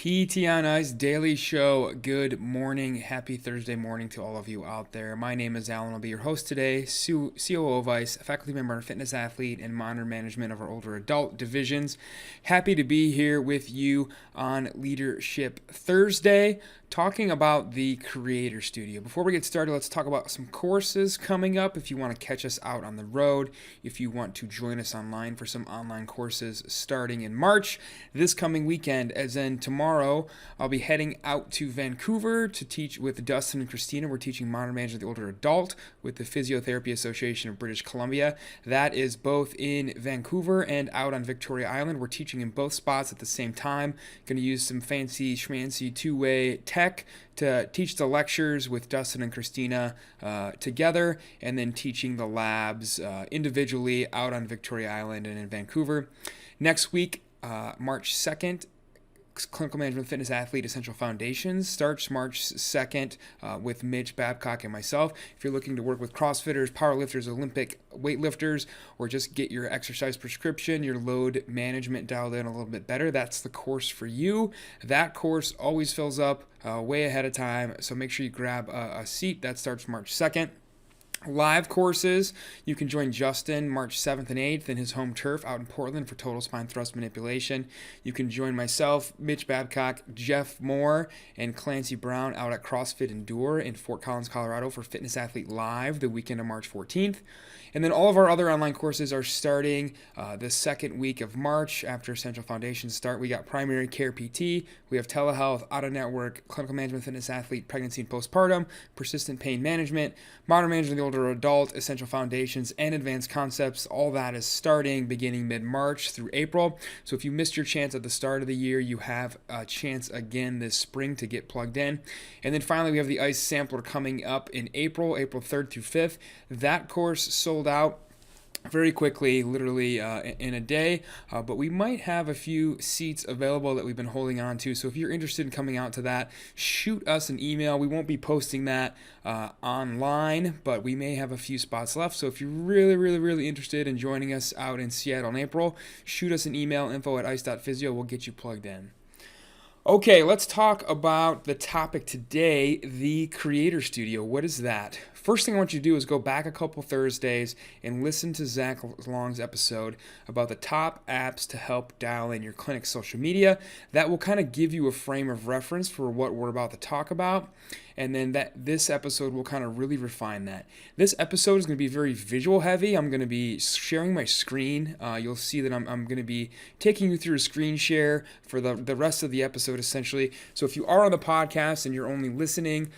PT on Ice Daily Show. Good morning. Happy Thursday morning to all of you out there. My name is Alan. I'll be your host today. COO of Ice, a faculty member, fitness athlete, and monitor management of our older adult divisions. Happy to be here with you on Leadership Thursday, talking about the Creator Studio. Before we get started, let's talk about some courses coming up. If you want to catch us out on the road, if you want to join us online for some online courses starting in March, this coming weekend, as in tomorrow, I'll be heading out to Vancouver to teach with Dustin and Christina. We're teaching Modern Management of the Older Adult with the Physiotherapy Association of British Columbia. That is both in Vancouver and out on Victoria Island. We're teaching in both spots at the same time. Going to use some fancy schmancy two-way tech to teach the lectures with Dustin and Christina together, and then teaching the labs individually out on Victoria Island and in Vancouver. Next week, March 2nd, Clinical Management Fitness Athlete Essential Foundations starts March 2nd with Mitch Babcock and myself. If you're looking to work with CrossFitters, powerlifters, Olympic weightlifters, or just get your exercise prescription, your load management dialed in a little bit better, that's the course for you. That course always fills up way ahead of time, so make sure you grab a seat. That starts March 2nd. Live courses, you can join Justin March 7th and 8th in his home turf out in Portland for total spine thrust manipulation. You can join myself, Mitch Babcock, Jeff Moore, and Clancy Brown out at CrossFit Endure in Fort Collins, Colorado for Fitness Athlete Live the weekend of March 14th. And then all of our other online courses are starting the second week of March after Essential Foundations start. We got Primary Care PT, we have Telehealth, Auto Network, Clinical Management Fitness Athlete, Pregnancy and Postpartum, Persistent Pain Management, Modern Management of the Older Adult, Essential Foundations, and Advanced Concepts. All that is starting beginning mid-March through April. So if you missed your chance at the start of the year, you have a chance again this spring to get plugged in. And then finally, we have the ICE Sampler coming up in April 3rd through 5th. That course sold out very quickly, literally in a day, but we might have a few seats available that we've been holding on to. So if you're interested in coming out to that, shoot us an email. We won't be posting that online, but we may have a few spots left. So if you're really interested in joining us out in Seattle in April, shoot us an email, info@ice.physio. We'll get you plugged in. Okay, let's talk about the topic today, the Creator Studio. What is that? First thing I want you to do is go back a couple Thursdays and listen to Zach Long's episode about the top apps to help dial in your clinic's social media. That will kind of give you a frame of reference for what we're about to talk about. And then this episode will kind of really refine that. This episode is going to be very visual heavy. I'm going to be sharing my screen. You'll see that I'm going to be taking you through a screen share for the rest of the episode, essentially. So if you are on the podcast and you're only listening,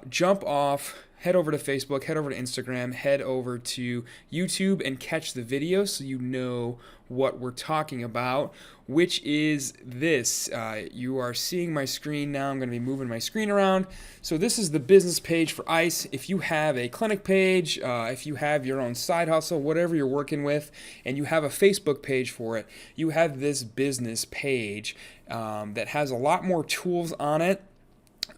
jump off, head over to Facebook, head over to Instagram, head over to YouTube, and catch the video so you know what we're talking about, which is this. You are seeing my screen now. I'm going to be moving my screen around. So this is the business page for ICE. If you have a clinic page, if you have your own side hustle, whatever you're working with, and you have a Facebook page for it, you have this business page that has a lot more tools on it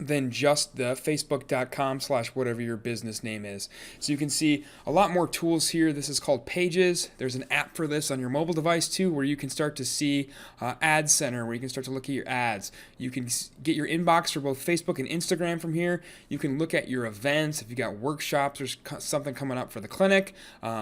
than just the facebook.com/whatever your business name is. So you can see a lot more tools here. This is called Pages. There's an app for this on your mobile device too, where you can start to see Ad Center, where you can start to look at your ads. You can get your inbox for both Facebook and Instagram from here. You can look at your events. If you got workshops or something coming up for the clinic,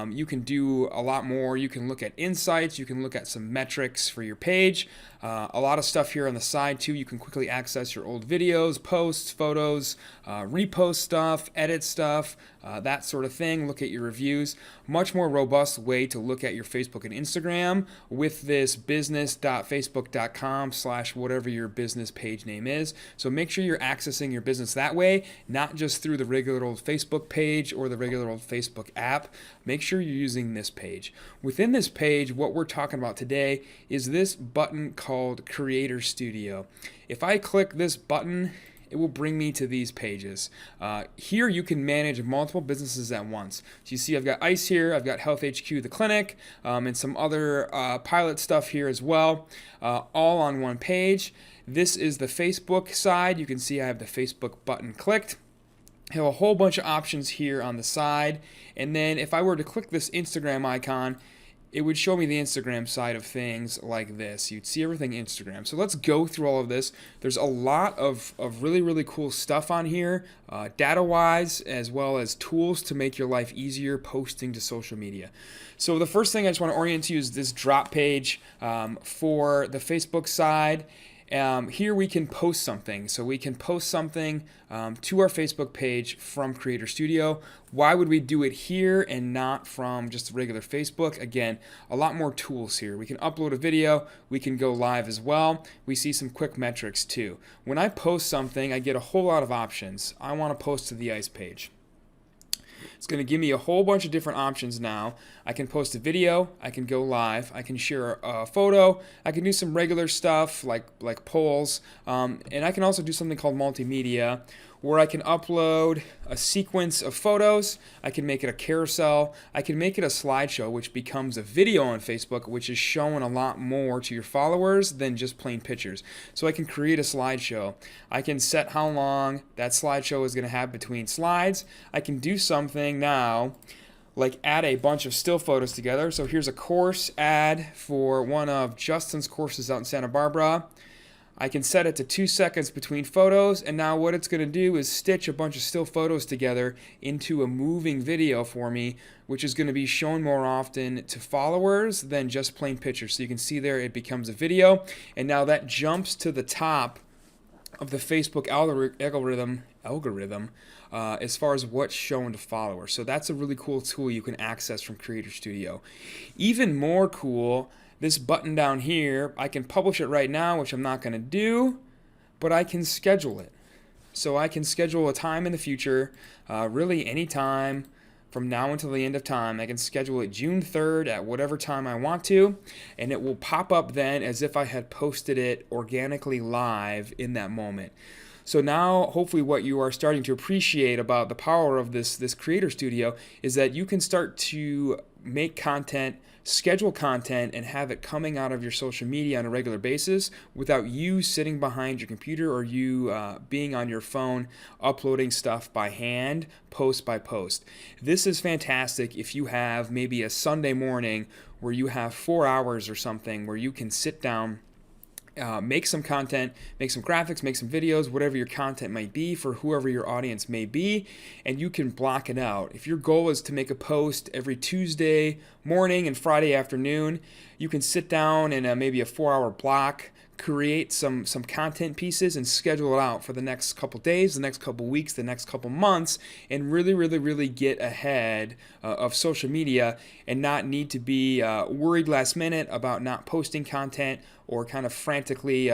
you can do a lot more. You can look at insights. You can look at some metrics for your page. A lot of stuff here on the side too. You can quickly access your old videos, posts, photos, repost stuff, edit stuff, that sort of thing. Look at your reviews. Much more robust way to look at your Facebook and Instagram with this business.facebook.com/whatever your business page name is. So make sure you're accessing your business that way, not just through the regular old Facebook page or the regular old Facebook app. Make sure you're using this page. Within this page, what we're talking about today is this button called Creator Studio. If I click this button, it will bring me to these pages. Here you can manage multiple businesses at once. So you see I've got ICE here, I've got Health HQ, the clinic, and some other pilot stuff here as well, all on one page. This is the Facebook side. You can see I have the Facebook button clicked. I have a whole bunch of options here on the side. And then if I were to click this Instagram icon, it would show me the Instagram side of things like this. You'd see everything Instagram. So let's go through all of this. There's a lot of really, really cool stuff on here, data-wise, as well as tools to make your life easier posting to social media. So the first thing I just want to orient you is this drop page for the Facebook side. Here we can post something. So we can post something to our Facebook page from Creator Studio. Why would we do it here and not from just regular Facebook? Again, a lot more tools here. We can upload a video. We can go live as well. We see some quick metrics too. When I post something, I get a whole lot of options. I want to post to the ICE page. It's going to give me a whole bunch of different options now. I can post a video, I can go live, I can share a photo, I can do some regular stuff like polls, and I can also do something called multimedia, where I can upload a sequence of photos, I can make it a carousel, I can make it a slideshow, which becomes a video on Facebook, which is showing a lot more to your followers than just plain pictures. So I can create a slideshow. I can set how long that slideshow is going to have between slides. I can do something now like add a bunch of still photos together. So here's a course ad for one of Justin's courses out in Santa Barbara. I can set it to 2 seconds between photos, and now what it's going to do is stitch a bunch of still photos together into a moving video for me, which is going to be shown more often to followers than just plain pictures. So you can see there it becomes a video, and now that jumps to the top of the Facebook algorithm as far as what's shown to followers. So that's a really cool tool you can access from Creator Studio. Even more cool, this button down here, I can publish it right now, which I'm not going to do, but I can schedule it. So I can schedule a time in the future, really any time from now until the end of time. I can schedule it June 3rd at whatever time I want to, and it will pop up then as if I had posted it organically live in that moment. So now, hopefully what you are starting to appreciate about the power of this Creator Studio is that you can start to make content, schedule content, and have it coming out of your social media on a regular basis without you sitting behind your computer or you being on your phone uploading stuff by hand, post by post. This is fantastic if you have maybe a Sunday morning where you have 4 hours or something where you can sit down, make some content, make some graphics, make some videos, whatever your content might be for whoever your audience may be, and you can block it out. If your goal is to make a post every Tuesday morning and Friday afternoon, you can sit down in maybe a 4-hour block, create some content pieces and schedule it out for the next couple days, the next couple weeks, the next couple months, and really get ahead of social media and not need to be worried last minute about not posting content or kind of frantically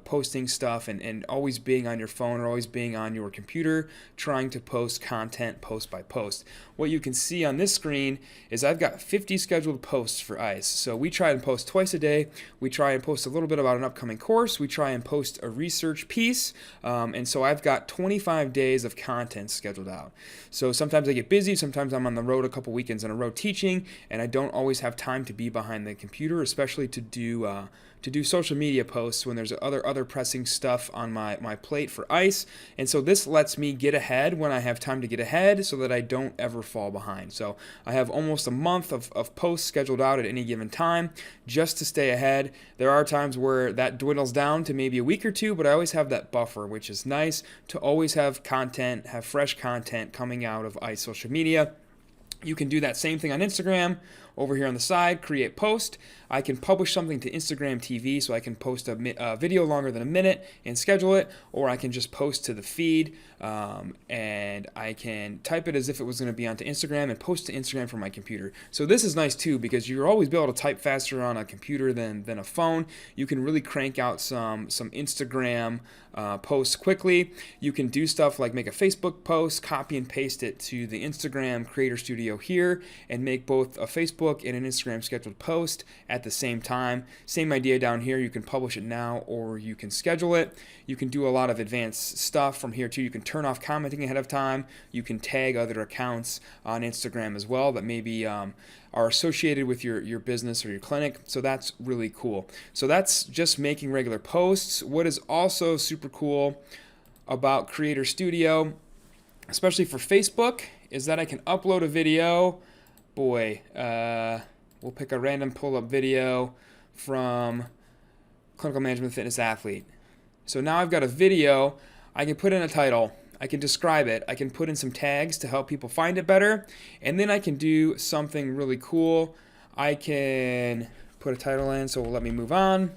posting stuff and always being on your phone or always being on your computer trying to post content post by post. What you can see on this screen is I've got 50 scheduled posts for ICE. So we try and post twice a day. We try and post a little bit about an upcoming course. We try and post a research piece. And so I've got 25 days of content scheduled out. So sometimes I get busy. Sometimes I'm on the road a couple weekends in a row teaching, and I don't always have time to be behind the computer, especially to do social media posts when there's other pressing stuff on my plate for ICE. And so this lets me get ahead when I have time to get ahead so that I don't ever fall behind. So I have almost a month of posts scheduled out at any given time just to stay ahead. There are times where that dwindles down to maybe a week or two, but I always have that buffer, which is nice to always have content, have fresh content coming out of ICE social media. You can do that same thing on Instagram. Over here on the side, create post. I can publish something to Instagram TV, so I can post a video longer than a minute and schedule it, or I can just post to the feed, and I can type it as if it was going to be onto Instagram and post to Instagram from my computer. So this is nice too, because you'll always be able to type faster on a computer than a phone. You can really crank out some Instagram posts quickly. You can do stuff like make a Facebook post, copy and paste it to the Instagram Creator Studio here, and make both a Facebook and an Instagram scheduled post at the same time. Same idea down here. You can publish it now or you can schedule it. You can do a lot of advanced stuff from here too. You can turn off commenting ahead of time. You can tag other accounts on Instagram as well that maybe are associated with your business or your clinic. So that's really cool. So that's just making regular posts. What is also super cool about Creator Studio, especially for Facebook, is that I can upload a video. Boy, We'll pick a random pull-up video from Clinical Management Fitness Athlete. So now I've got a video. I can put in a title. I can describe it. I can put in some tags to help people find it better. And then I can do something really cool. I can put a title in, so let me move on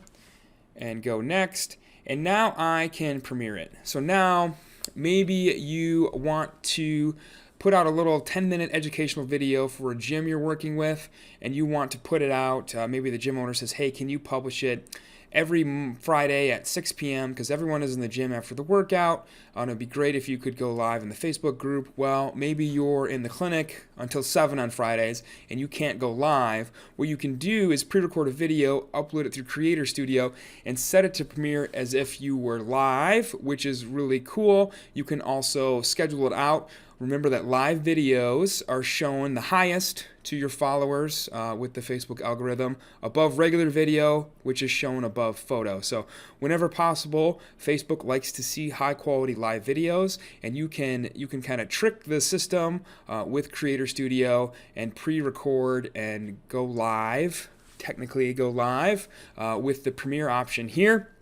and go next. And now I can premiere it. So now maybe you want to put out a little 10-minute educational video for a gym you're working with, and you want to put it out. Maybe the gym owner says, hey, can you publish it every Friday at 6 p.m. because everyone is in the gym after the workout. And it'd be great if you could go live in the Facebook group. Well, maybe you're in the clinic until 7 on Fridays and you can't go live. What you can do is pre-record a video, upload it through Creator Studio, and set it to premiere as if you were live, which is really cool. You can also schedule it out. Remember that live videos are shown the highest to your followers with the Facebook algorithm above regular video, which is shown above photo. So whenever possible, Facebook likes to see high quality live videos, and you can kind of trick the system with Creator Studio and pre-record and go live, technically go live with the premiere option here.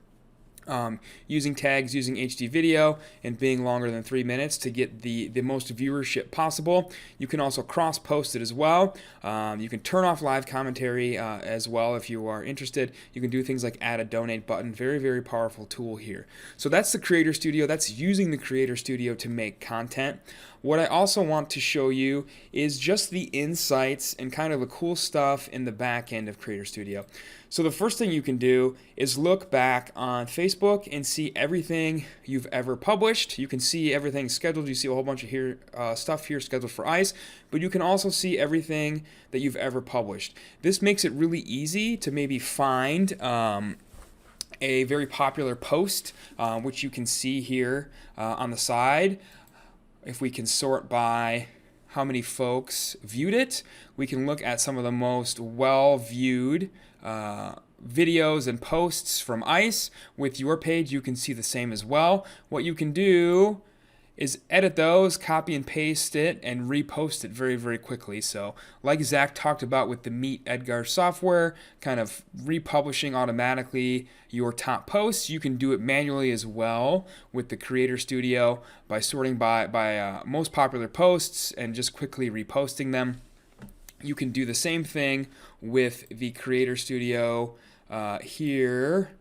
Using tags, using HD video, and being longer than 3 minutes to get the most viewership possible. You can also cross-post it as well. You can turn off live commentary as well if you are interested. You can do things like add a donate button. Very, very powerful tool here. So that's the Creator Studio. That's using the Creator Studio to make content. What I also want to show you is just the insights and kind of the cool stuff in the back end of Creator Studio. So the first thing you can do is look back on Facebook and see everything you've ever published. You can see everything scheduled. You see a whole bunch of stuff here scheduled for ICE, but you can also see everything that you've ever published. This makes it really easy to maybe find a very popular post, which you can see here on the side. If we can sort by how many folks viewed it, we can look at some of the most well-viewed videos and posts from ICE. With your page, you can see the same as well. What you can do is edit those, copy and paste it, and repost it very, very quickly. So like Zach talked about with the Meet Edgar software, kind of republishing automatically your top posts, you can do it manually as well with the Creator Studio by sorting by most popular posts and just quickly reposting them. You can do the same thing with the Creator Studio here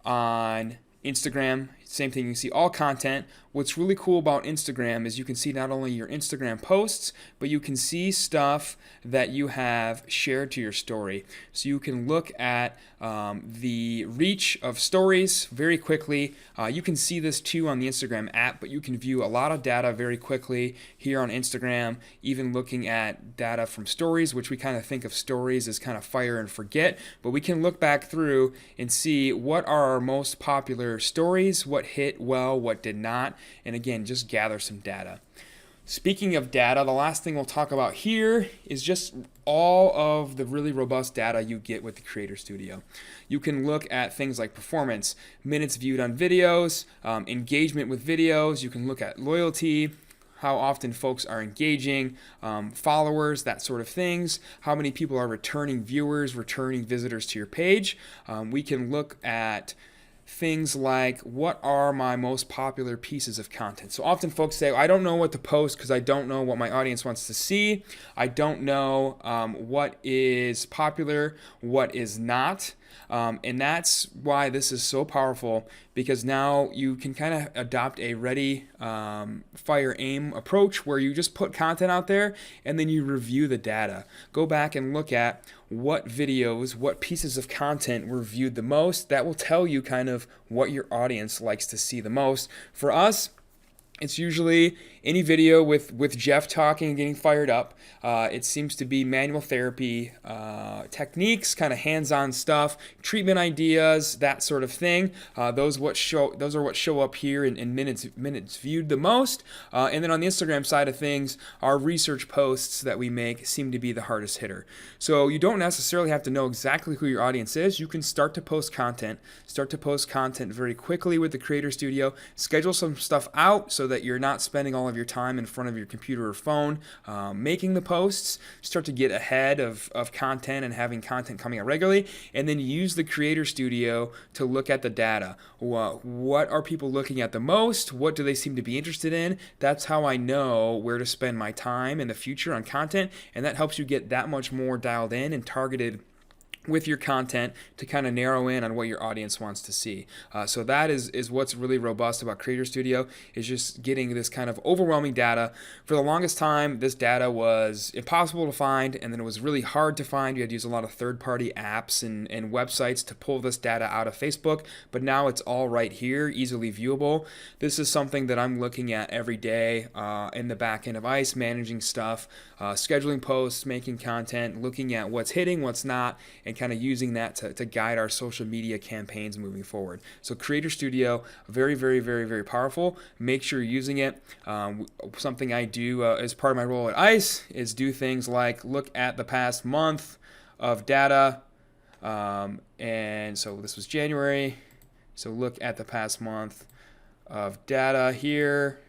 on Instagram. Same thing, you can see all content. What's really cool about Instagram is you can see not only your Instagram posts, but you can see stuff that you have shared to your story. So you can look at the reach of stories very quickly. You can see this too on the Instagram app, but you can view a lot of data very quickly here on Instagram, even looking at data from stories, which we kind of think of stories as kind of fire and forget, but we can look back through and see what are our most popular stories, what hit well, what did not, and again, just gather some data. Speaking of data, the last thing we'll talk about here is just all of the really robust data you get with the Creator Studio. You can look at things like performance, minutes viewed on videos, engagement with videos. You can look at loyalty, how often folks are engaging, followers, that sort of things, how many people are returning viewers, returning visitors to your page. We can look at things like, what are my most popular pieces of content? So often folks say, I don't know what to post because I don't know what my audience wants to see. I don't know what is popular, what is not. And that's why this is so powerful, because now you can kind of adopt a ready, fire, aim approach where you just put content out there and then you review the data. Go back and look at what videos, what pieces of content were viewed the most. That will tell you kind of what your audience likes to see the most. For us, it's usually any video with Jeff talking and getting fired up. It seems to be manual therapy techniques, kind of hands-on stuff, treatment ideas, that sort of thing. Those are what show up here in minutes viewed the most. And then on the Instagram side of things, our research posts that we make seem to be the hardest hitter. So you don't necessarily have to know exactly who your audience is. You can start to post content very quickly with the Creator Studio. Schedule some stuff out so that you're not spending all of your time in front of your computer or phone, making the posts, start to get ahead of content and having content coming out regularly, and then use the Creator Studio to look at the data. What are people looking at the most? What do they seem to be interested in? That's how I know where to spend my time in the future on content, and that helps you get that much more dialed in and targeted with your content to kind of narrow in on what your audience wants to see. So that is what's really robust about Creator Studio, is just getting this kind of overwhelming data. For the longest time, this data was impossible to find, and then it was really hard to find. You had to use a lot of third-party apps and websites to pull this data out of Facebook, but now it's all right here, easily viewable. This is something that I'm looking at every day in the back end of ICE, managing stuff, scheduling posts, making content, looking at what's hitting, what's not, and kind of using that to guide our social media campaigns moving forward. So Creator Studio, very, very, very, very powerful. Make sure you're using it. Something I do as part of my role at ICE is do things like look at the past month of data. And so this was January. So look at the past month of data here,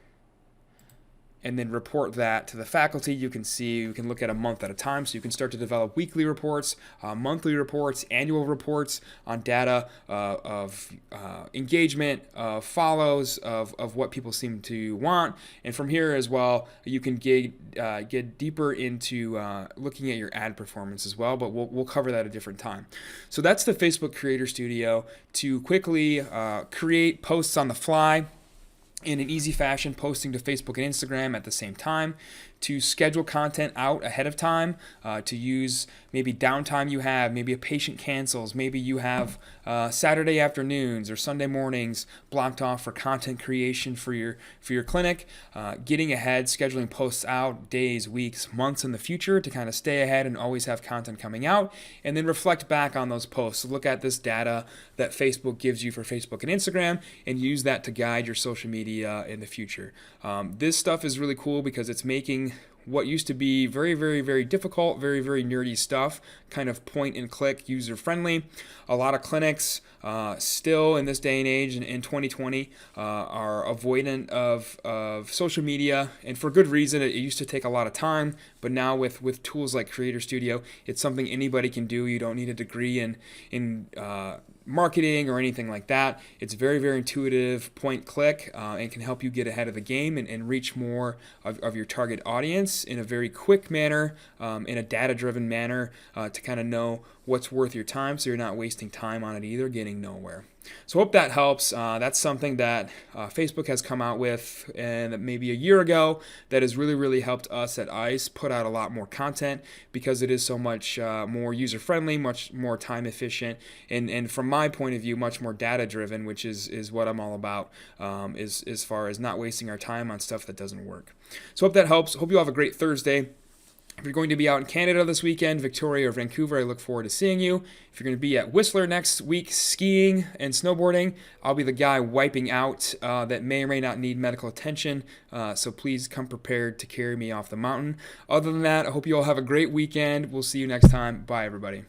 and then report that to the faculty. You can look at a month at a time, so you can start to develop weekly reports, monthly reports, annual reports on data of engagement, of follows, of what people seem to want. And from here as well, you can get deeper into looking at your ad performance as well, but we'll cover that at a different time. So that's the Facebook Creator Studio to quickly create posts on the fly in an easy fashion, posting to Facebook and Instagram at the same time, to schedule content out ahead of time, to use maybe downtime you have, maybe a patient cancels, maybe you have Saturday afternoons or Sunday mornings blocked off for content creation for your clinic, getting ahead, scheduling posts out days, weeks, months in the future to kind of stay ahead and always have content coming out, and then reflect back on those posts. So look at this data that Facebook gives you for Facebook and Instagram and use that to guide your social media in the future. This stuff is really cool because it's making what used to be very, very, very difficult, very, very nerdy stuff, kind of point and click, user friendly. A lot of clinics still in this day and age in 2020 are avoidant of social media, and for good reason. It used to take a lot of time, but now with tools like Creator Studio, it's something anybody can do. You don't need a degree in marketing or anything like that. It's very, very intuitive, point click, and can help you get ahead of the game and reach more of your target audience in a very quick manner, in a data-driven manner, to kind of know what's worth your time, so you're not wasting time on it either, getting nowhere. So hope that helps. That's something that Facebook has come out with, and maybe a year ago, that has really, really helped us at ICE put out a lot more content because it is so much more user-friendly, much more time-efficient, and from my point of view, much more data-driven, which is what I'm all about, as far as not wasting our time on stuff that doesn't work. So hope that helps. Hope you all have a great Thursday. If you're going to be out in Canada this weekend, Victoria or Vancouver, I look forward to seeing you. If you're going to be at Whistler next week skiing and snowboarding, I'll be the guy wiping out that may or may not need medical attention, so please come prepared to carry me off the mountain. Other than that, I hope you all have a great weekend. We'll see you next time. Bye, everybody.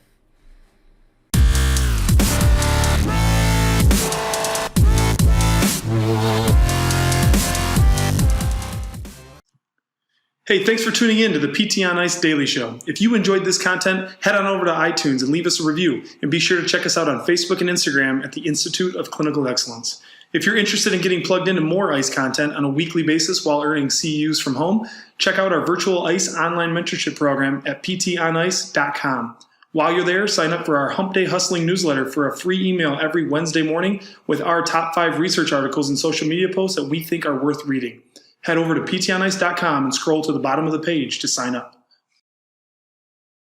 Hey, thanks for tuning in to the PT on Ice Daily Show. If you enjoyed this content, head on over to iTunes and leave us a review. And be sure to check us out on Facebook and Instagram at the Institute of Clinical Excellence. If you're interested in getting plugged into more ICE content on a weekly basis while earning CEUs from home, check out our virtual ICE online mentorship program at ptonice.com. While you're there, sign up for our Hump Day Hustling newsletter for a free email every Wednesday morning with our top 5 research articles and social media posts that we think are worth reading. Head over to ptonice.com and scroll to the bottom of the page to sign up.